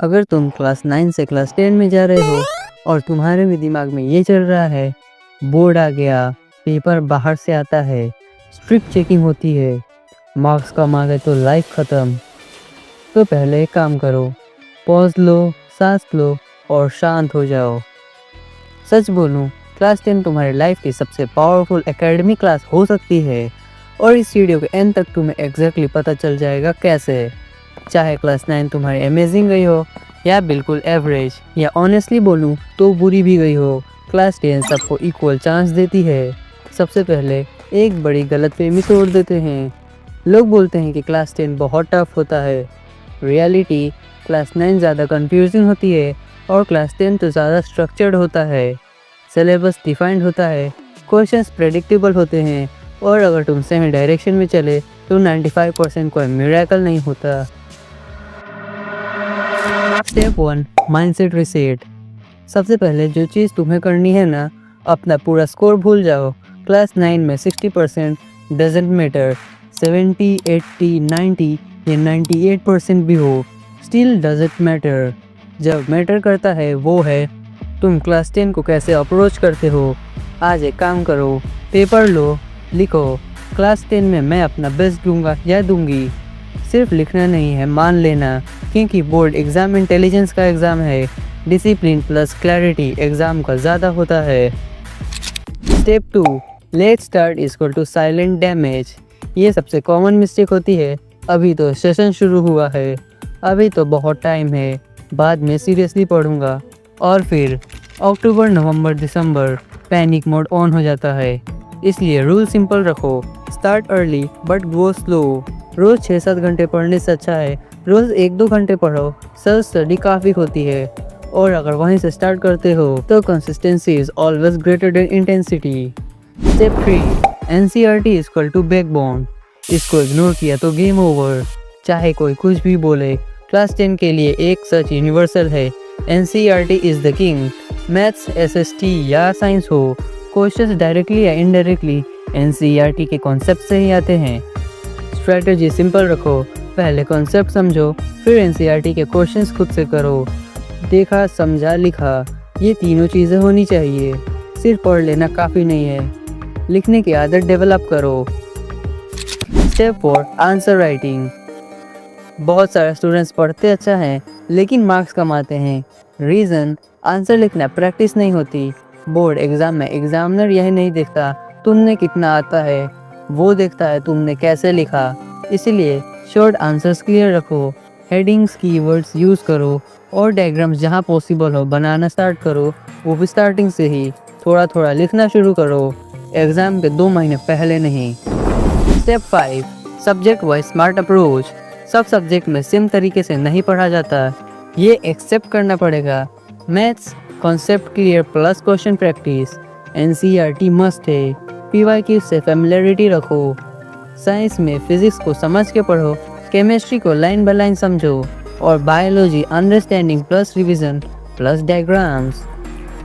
अगर तुम क्लास 9 से क्लास 10 में जा रहे हो और तुम्हारे भी दिमाग में ये चल रहा है, बोर्ड आ गया, पेपर बाहर से आता है, स्ट्रिक्ट चेकिंग होती है, मार्क्स कम आ गए तो लाइफ ख़त्म, तो पहले एक काम करो, पॉज लो, सांस लो और शांत हो जाओ। सच बोलूं, क्लास 10 तुम्हारी लाइफ की सबसे पावरफुल एकेडमिक क्लास हो सकती है और इस वीडियो के एंड तक तुम्हें एग्जैक्टली पता चल जाएगा कैसे। चाहे क्लास 9 तुम्हारी अमेजिंग गई हो या बिल्कुल एवरेज या ऑनेस्टली बोलूं तो बुरी भी गई हो, क्लास 10 सबको इक्वल चांस देती है। सबसे पहले एक बड़ी गलतफहमी तोड़ देते हैं। लोग बोलते हैं कि क्लास 10 बहुत टफ होता है। रियलिटी क्लास 9 ज़्यादा कंफ्यूजिंग होती है और क्लास 10 तो ज़्यादा स्ट्रक्चर्ड होता है। सिलेबस डिफाइंड होता है, क्वेश्चंस प्रेडिक्टेबल होते हैं और अगर तुम सही डायरेक्शन में चले तो 95% कोई मिरेकल नहीं होता। Step 1 mindset reset. सबसे पहले जो चीज़ तुम्हें करनी है ना, अपना पूरा स्कोर भूल जाओ। क्लास 9 में 60% डजेंट मैटर, 70, 80, 90 या 98% भी हो, स्टिल डजेंट मैटर। जब मैटर करता है वो है तुम क्लास 10 को कैसे अप्रोच करते हो। आज एक काम करो, पेपर लो, लिखो क्लास 10 में मैं अपना बेस्ट दूंगा या दूंगी। सिर्फ लिखना नहीं है, मान लेना, क्योंकि बोर्ड एग्ज़ाम इंटेलिजेंस का एग्ज़ाम है। डिसिप्लिन प्लस क्लैरिटी एग्ज़ाम का ज़्यादा होता है। Step 2 late start equal to silent damage. ये सबसे कॉमन मिस्टेक होती है। अभी तो सेशन शुरू हुआ है, अभी तो बहुत टाइम है, बाद में सीरियसली पढ़ूंगा। और फिर अक्टूबर, नवंबर, दिसंबर पैनिक मोड ऑन हो जाता है। इसलिए रूल सिंपल रखो, start early but go slow. रोज़ 6-7 घंटे पढ़ने से अच्छा है रोज़ 1-2 घंटे पढ़ो। सेल्फ स्टडी काफ़ी होती है और अगर वहीं से स्टार्ट करते हो तो consistency is always greater than intensity. Step 3 NCERT equal to backbone. इसको इग्नोर किया तो गेम ओवर। चाहे कोई कुछ भी बोले, क्लास 10 के लिए एक सच यूनिवर्सल है, NCERT is the king. Maths, SST या साइंस हो, क्वेश्चंस डायरेक्टली या इनडायरेक्टली एनसीईआरटी के कॉन्सेप्ट से ही आते हैं। स्ट्रेटजी सिंपल रखो, पहले कॉन्सेप्ट समझो, फिर एनसीईआरटी के क्वेश्चंस खुद से करो। देखा, समझा, लिखा, ये तीनों चीज़ें होनी चाहिए। सिर्फ पढ़ लेना काफ़ी नहीं है, लिखने की आदत डेवलप करो। Step 4 answer writing. बहुत सारे स्टूडेंट्स पढ़ते अच्छा हैं लेकिन मार्क्स कम आते हैं। रीज़न आंसर लिखना प्रैक्टिस नहीं होती। बोर्ड एग्ज़ाम में एग्जामिनर यही नहीं देखता तुमने कितना आता है, वो देखता है तुमने कैसे लिखा। इसलिए शॉर्ट आंसर्स क्लियर रखो, हेडिंग्स, कीवर्ड्स यूज़ करो और डायग्राम्स जहाँ पॉसिबल हो बनाना स्टार्ट करो, वो भी स्टार्टिंग से ही। थोड़ा थोड़ा लिखना शुरू करो, एग्ज़ाम के 2 महीने पहले नहीं। Step 5 subject wise smart approach. सब सब्जेक्ट में सेम तरीके से नहीं पढ़ा जाता, ये एक्सेप्ट करना पड़ेगा। Maths concept clear plus question practice, NCERT must है, पीवाईक्यू से फैमिलियरिटी रखो। साइंस में फिजिक्स को समझ के पढ़ो, केमिस्ट्री को लाइन बाय लाइन समझो और biology understanding plus revision plus diagrams.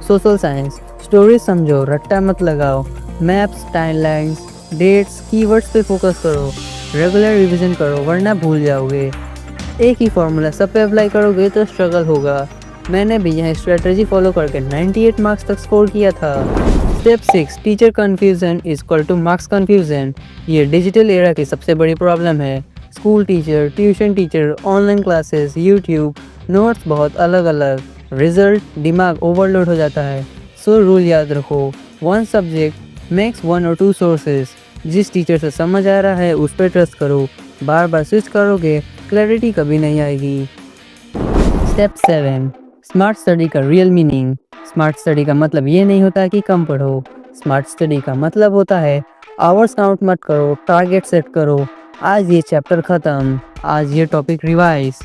Social science stories समझो, रट्टा मत लगाओ। मैप्स, टाइमलाइंस, डेट्स, कीवर्ड्स पे फोकस करो। रेगुलर रिवीजन करो वरना भूल जाओगे। एक ही फॉर्मूला सब पे अप्लाई करोगे तो स्ट्रगल होगा। मैंने भी यह स्ट्रेटजी फॉलो करके 98 मार्क्स तक स्कोर किया था। Step 6 teacher confusion equal two marks confusion. ये डिजिटल एरा की सबसे बड़ी प्रॉब्लम है। School teacher, tuition teacher, online classes, YouTube, notes बहुत अलग अलग, रिजल्ट दिमाग ओवरलोड हो जाता है। सो रूल याद रखो, 1 सब्जेक्ट मैक्स 1 और 2 सोर्सेज। जिस टीचर से समझ आ रहा है उस पर ट्रस्ट करो, बार बार स्विच करोगे क्लैरिटी कभी नहीं आएगी। स्टेप 7 स्मार्ट स्टडी का रियल मीनिंग। स्मार्ट स्टडी का मतलब ये नहीं होता कि कम पढ़ो, स्मार्ट स्टडी का मतलब होता है आवर्स काउंट मत करो, टारगेट सेट करो। आज ये चैप्टर ख़त्म, आज ये टॉपिक रिवाइज।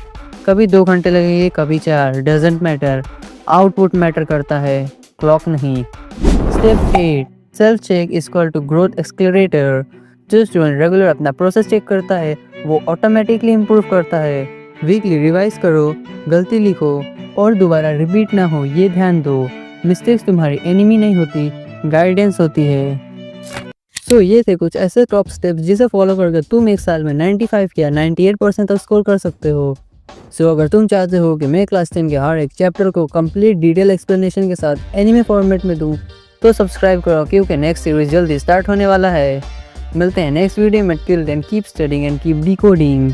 कभी 2 घंटे लगेंगे, कभी 4, डजेंट मैटर, आउटपुट मैटर करता है, क्लॉक नहीं। Step 8 self check equal to growth accelerator. जो स्टूडेंट रेगुलर अपना प्रोसेस चेक करता है वो ऑटोमेटिकली इम्प्रूव करता है। वीकली रिवाइज करो, गलती लिखो और दोबारा रिपीट ना हो ये ध्यान दो। मिस्टेक्स तुम्हारी एनिमी नहीं होती, गाइडेंस होती है। सो ये थे कुछ ऐसे टॉप स्टेप्स जिसे फॉलो करके तुम एक साल में 95 या 98% तक स्कोर कर सकते हो। सो अगर तुम चाहते हो कि मैं क्लास 10 के हर एक चैप्टर को कंप्लीट डिटेल एक्सप्लेनेशन के साथ एनिमे फॉर्मेट में दूं, तो सब्सक्राइब करो क्योंकि नेक्स्ट सीरीज जल्दी स्टार्ट होने वाला है। मिलते हैं नेक्स्ट वीडियो में। Till then keep studying and keep decoding.